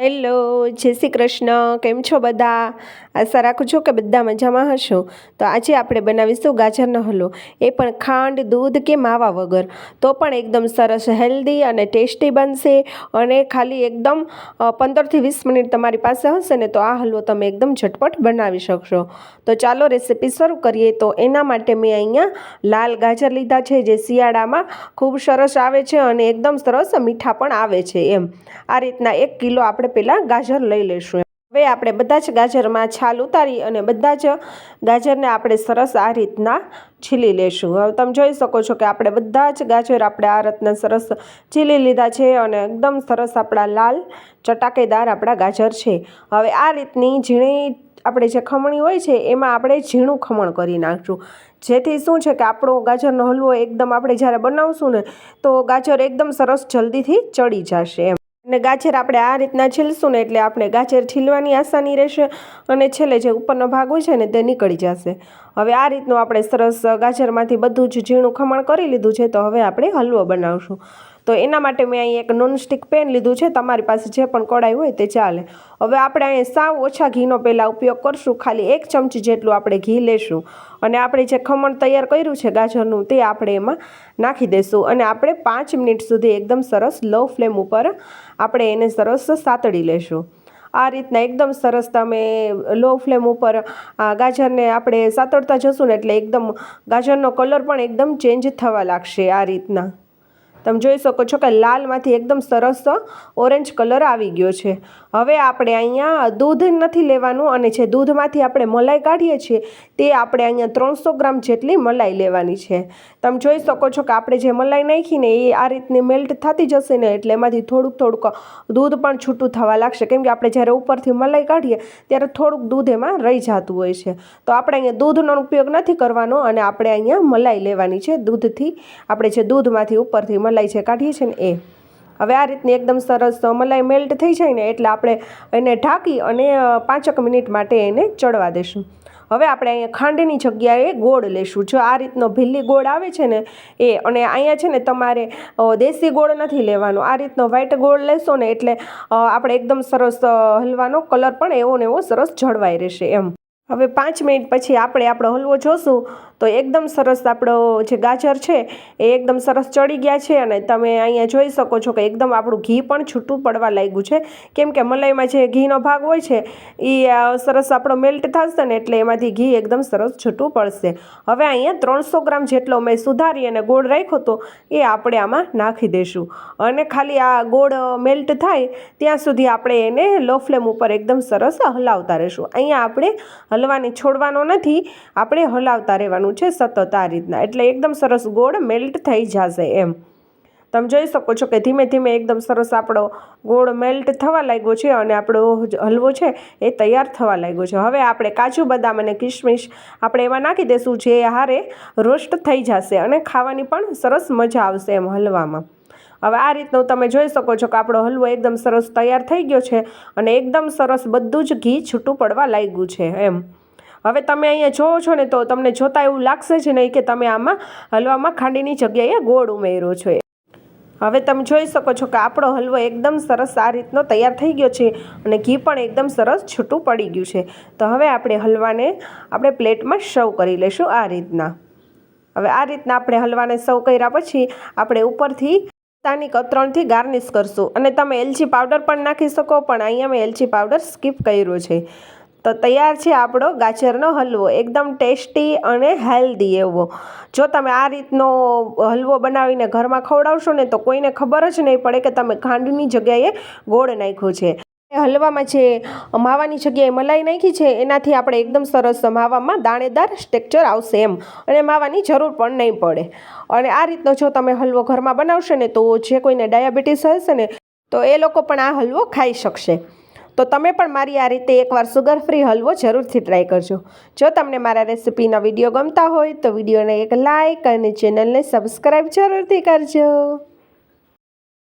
Hello, જય શ્રી કૃષ્ણ. કેમ છો બધા? આશા રાખું છું કે બધા મજામાં હશો. તો આજે આપણે બનાવીશું ગાજરનો હલવો, એ પણ ખાંડ, દૂધ કે માવા વગર. તો પણ એકદમ સરસ હેલ્ધી અને ટેસ્ટી બનશે. અને ખાલી એકદમ 15થી 20 મિનિટ તમારી પાસે હશે ને તો આ હલવો તમે એકદમ ઝટપટ બનાવી શકશો. તો ચાલો રેસીપી શરૂ કરીએ. તો એના માટે મેં અહીંયા લાલ ગાજર લીધા છે, જે શિયાળામાં ખૂબ સરસ આવે છે અને એકદમ સરસ મીઠા પણ આવે છે. આ રીતના 1 કિલો આપણે પહેલાં ગાજર લઈ લઈશું. હવે આપણે બધા જ ગાજરમાં છાલ ઉતારી અને બધા જ ગાજરને આપણે સરસ આ રીતના છીલી લેશું. હવે તમે જોઈ શકો છો કે આપણે બધા જ ગાજર આપણે આ રીતના સરસ છીલી લીધા છે અને એકદમ સરસ આપણા લાલ ચટાકેદાર આપણા ગાજર છે. હવે આ રીતની ઝીણી આપણે જે ખમણી હોય છે એમાં આપણે ઝીણું ખમણ કરી નાખશું, જેથી શું છે કે આપણો ગાજરનો હલવો એકદમ આપણે જ્યારે બનાવશું ને તો ગાજર એકદમ સરસ જલ્દીથી ચડી જશે. અને ગાજર આપણે આ રીતના છીલશું ને એટલે આપણે ગાજર છીલવાની આસાની રહેશે અને છેલ્લે જે ઉપરનો ભાગ હોય છે ને તે નીકળી જશે. હવે આ રીતનું આપણે સરસ ગાજરમાંથી બધું જ ઝીણું ખમણ કરી લીધું છે. તો હવે આપણે હલવો બનાવશું. તો એના માટે મેં અહીં એક નોનસ્ટિક પેન લીધું છે. તમારી પાસે જે પણ કઢાઈ હોય તે ચાલે. હવે આપણે અહીં સાવ ઓછા ઘીનો પહેલાં ઉપયોગ કરશું. ખાલી 1 ચમચી જેટલું આપણે ઘી લેશું અને આપણે જે ખમણ તૈયાર કર્યું છે ગાજરનું તે આપણે એમાં નાખી દઈશું અને આપણે 5 મિનિટ સુધી એકદમ સરસ લો ફ્લેમ ઉપર આપણે એને સરસ સાતળી લેશું. આ રીતના એકદમ સરસ તમે લો ફ્લેમ ઉપર ગાજરને આપણે સાતળતા જશું ને એટલે એકદમ ગાજરનો કલર પણ એકદમ ચેન્જ થવા લાગશે. આ રીતના તમે જોઈ શકો છો કે લાલમાંથી એકદમ સરસ ઓરેન્જ કલર આવી ગયો છે. હવે આપણે અહીંયા દૂધ નથી લેવાનું અને જે દૂધમાંથી આપણે મલાઈ કાઢીએ છીએ તે આપણે અહીંયા 300 ગ્રામ જેટલી મલાઈ લેવાની છે. તમે જોઈ શકો છો કે આપણે જે મલાઈ નાખીને એ આ રીતની મેલ્ટ થતી જશે ને એટલે એમાંથી થોડુંક દૂધ પણ છૂટું થવા લાગશે, કેમ કે આપણે જ્યારે ઉપરથી મલાઈ કાઢીએ ત્યારે થોડુંક દૂધ એમાં રહી જતું હોય છે. તો આપણે અહીંયા દૂધનો ઉપયોગ નથી કરવાનો અને આપણે અહીંયા મલાઈ લેવાની છે. દૂધથી આપણે જે દૂધમાંથી ઉપરથી મલાઈ જે કાઢીએ છીએ ને એ. હવે આ રીતની એકદમ સરસ મલાઈ મેલ્ટ થઈ જાય ને એટલે આપણે એને ઢાંકી અને 5 મિનિટ માટે એને ચડવા દઈશું. હવે આપણે અહીંયા ખાંડની જગ્યાએ ગોળ લેશું. જો આ રીતનો ભીલી ગોળ આવે છે ને એ, અને અહીંયા છે ને તમારે દેશી ગોળ નથી લેવાનો. આ રીતનો વ્હાઈટ ગોળ લેશો ને એટલે આપણે એકદમ સરસ હલવાનો કલર પણ એવો ને એવો સરસ જળવાઈ રહેશે. હવે 5 મિનિટ પછી આપણે આપણો હલવો જોશું તો એકદમ સરસ આપણો જે ગાજર છે એ એકદમ સરસ ચડી ગયા છે અને તમે અહીંયા જોઈ શકો છો કે એકદમ આપણું ઘી પણ છૂટું પડવા લાગ્યું છે, કેમ કે મલાઈમાં જે ઘીનો ભાગ હોય છે એ સરસ આપણો મેલ્ટ થશે ને એટલે એમાંથી ઘી એકદમ સરસ છૂટું પડશે. હવે અહીંયા 300 ગ્રામ જેટલો મેં સુધારી અને ગોળ રાખ્યો હતો એ આપણે આમાં નાખી દઈશું અને ખાલી આ ગોળ મેલ્ટ થાય ત્યાં સુધી આપણે એને લો ફ્લેમ ઉપર એકદમ સરસ હલાવતા રહીશું. અહીંયા આપણે હલવાને છોડવાનો નથી, આપણે હલાવતા રહેવાનું છે સતત આ રીતના, એટલે એકદમ સરસ ગોળ મેલ્ટ થઈ જશે. તમે જોઈ શકો છો કે ધીમે ધીમે એકદમ સરસ આપણો ગોળ મેલ્ટ થવા લાગ્યો છે અને આપણો હલવો છે એ તૈયાર થવા લાગ્યો છે. હવે આપણે કાજુ બદામ અને કિશમિશ આપણે એમાં નાખી દઈશું, જે હારે રોસ્ટ થઈ જશે અને ખાવાની પણ સરસ મજા આવશે હલવામાં. હવે આ રીતનું તમે જોઈ શકો છો કે આપણો હલવો એકદમ સરસ તૈયાર થઈ ગયો છે અને એકદમ સરસ બધું જ ઘી છૂટું પડવા લાગ્યું છે. હવે તમે અહીંયા જોવો છો ને તો તમને જોતાં એવું લાગશે જ નહીં કે તમે આમાં હલવામાં ખાંડની જગ્યાએ ગોળ ઉમેર્યો છો. હવે તમે જોઈ શકો છો કે આપણો હલવો એકદમ સરસ આ રીતનો તૈયાર થઈ ગયો છે અને ઘી પણ એકદમ સરસ છૂટું પડી ગયું છે. તો હવે આપણે હલવાને આપણે પ્લેટમાં સર્વ કરી લઈશું આ રીતના. હવે આ રીતના આપણે હલવાને સર્વ કર્યા પછી આપણે ઉપરથી પિસ્તાની કતરણથી ગાર્નિશ કરશું અને તમે એલચી પાવડર પણ નાખી શકો, પણ અહીંયા મેં એલચી પાવડર સ્કીપ કર્યો છે. તો તૈયાર છે આપણો ગાજરનો હલવો, એકદમ ટેસ્ટી અને હેલ્ધી એવો. જો તમે આ રીતનો હલવો બનાવીને ઘરમાં ખવડાવશો ને તો કોઈને ખબર જ નહીં પડે કે તમે ખાંડની જગ્યાએ ગોળ નાખ્યો છે. હલવામાં જે માવાની જગ્યાએ મલાઈ નાખી છે એનાથી આપણે એકદમ સરસ માવામાં દાણેદાર ટેક્સચર આવશે અને માવાની જરૂર પણ નહીં પડે. અને આ રીતનો જો તમે હલવો ઘરમાં બનાવશો ને તો જે કોઈને ડાયાબિટીસ હશે ને તો એ લોકો પણ આ હલવો ખાઈ શકશે. તો તમે પણ મારી આ રીતે એકવાર સુગર ફ્રી હલવો જરૂરથી ટ્રાય કરજો. જો તમને મારા રેસિપીના વિડીયો ગમતા હોય તો વિડીયોને એક લાઇક અને ચેનલને સબસ્ક્રાઈબ જરૂરથી કરજો.